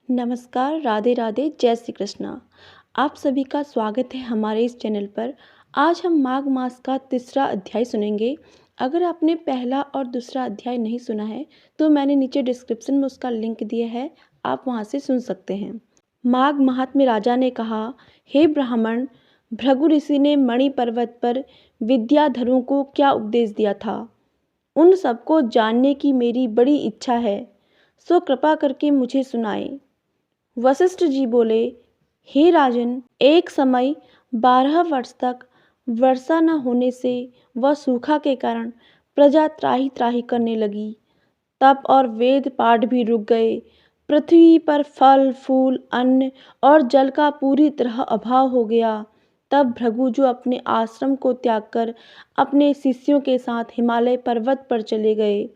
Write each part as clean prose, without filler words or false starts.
नमस्कार, राधे राधे, जय श्री कृष्णा। आप सभी का स्वागत है हमारे इस चैनल पर। आज हम माघ मास का तीसरा अध्याय सुनेंगे। अगर आपने पहला और दूसरा अध्याय नहीं सुना है तो मैंने नीचे डिस्क्रिप्शन में उसका लिंक दिया है, आप वहां से सुन सकते हैं। माघ महात्म्य राजा ने कहा, हे ब्राह्मण, भृगु ऋषि ने मणि पर्वत पर विद्याधरों को क्या उपदेश दिया था, उन सबको जानने की मेरी बड़ी इच्छा है, सो कृपा करके मुझे सुनाए। वशिष्ठ जी बोले, हे राजन, एक समय 12 वर्ष तक वर्षा न होने से व सूखा के कारण प्रजा त्राहि त्राहि करने लगी। तप और वेद पाठ भी रुक गए। पृथ्वी पर फल फूल अन्न और जल का पूरी तरह अभाव हो गया। तब भृगु जो अपने आश्रम को त्याग कर अपने शिष्यों के साथ हिमालय पर्वत पर चले गए।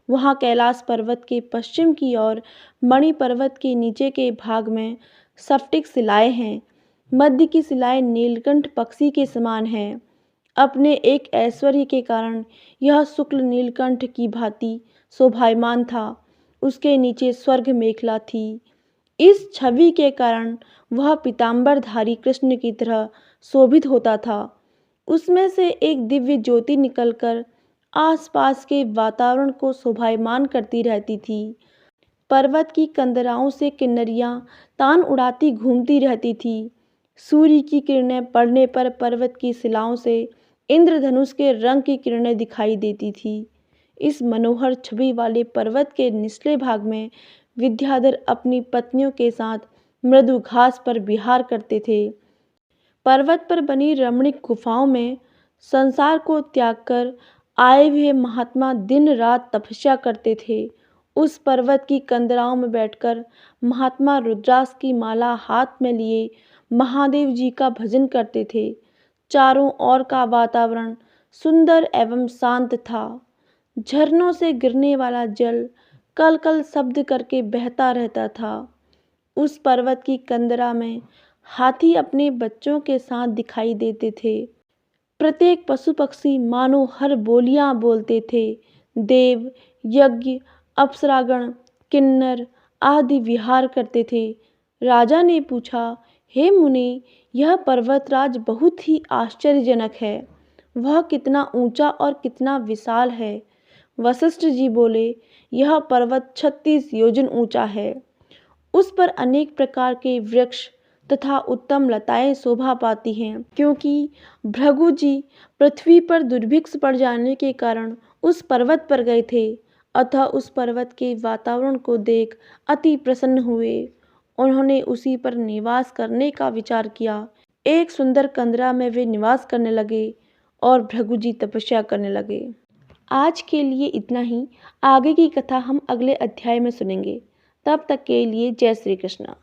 वहाँ कैलाश पर्वत के पश्चिम की ओर मणि पर्वत के नीचे के भाग में स्फटिक शिलाएं हैं। मध्य की शिलाएं नीलकंठ पक्षी के समान हैं। अपने एक ऐश्वर्य के कारण यह शुक्ल नीलकंठ की भांति शोभायमान था। उसके नीचे स्वर्ग मेखला थी। इस छवि के कारण वह पीताम्बरधारी कृष्ण की तरह शोभित होता था। उसमें से एक दिव्य ज्योति निकलकर आसपास के वातावरण को शोभायमान करती रहती थी। पर्वत की कंदराओं से किन्नरियां तान उड़ाती घूमती रहती थी। सूर्य की किरणें पड़ने पर पर्वत की शिलाओं से इंद्रधनुष के रंग की किरणें दिखाई देती थी। इस मनोहर छवि वाले पर्वत के निचले भाग में विद्याधर अपनी पत्नियों के साथ मृदु घास पर विहार करते थे। पर्वत पर बनी रमणीक गुफाओं में संसार को त्याग कर आए हुए महात्मा दिन रात तपस्या करते थे। उस पर्वत की कंदराओं में बैठकर महात्मा रुद्राक्ष की माला हाथ में लिए महादेव जी का भजन करते थे। चारों ओर का वातावरण सुंदर एवं शांत था। झरनों से गिरने वाला जल कल कल शब्द करके बहता रहता था। उस पर्वत की कंदरा में हाथी अपने बच्चों के साथ दिखाई देते थे। प्रत्येक पशु पक्षी मानो हर बोलियां बोलते थे। देव, यज्ञ, अप्सरागण, किन्नर आदि विहार करते थे। राजा ने पूछा, हे मुनि, यह पर्वतराज बहुत ही आश्चर्यजनक है। वह कितना ऊंचा और कितना विशाल है। वशिष्ठ जी बोले, यह पर्वत 36 योजन ऊंचा है। उस पर अनेक प्रकार के वृक्ष तथा उत्तम लताएं शोभा पाती हैं, क्योंकि भृगु जी पृथ्वी पर दुर्भिक्ष पड़ जाने के कारण उस पर्वत पर गए थे। अतः उस पर्वत के वातावरण को देख अति प्रसन्न हुए। उन्होंने उसी पर निवास करने का विचार किया। एक सुंदर कंदरा में वे निवास करने लगे और भृगु जी तपस्या करने लगे। आज के लिए इतना ही। आगे की कथा हम अगले अध्याय में सुनेंगे। तब तक के लिए जय श्री कृष्ण।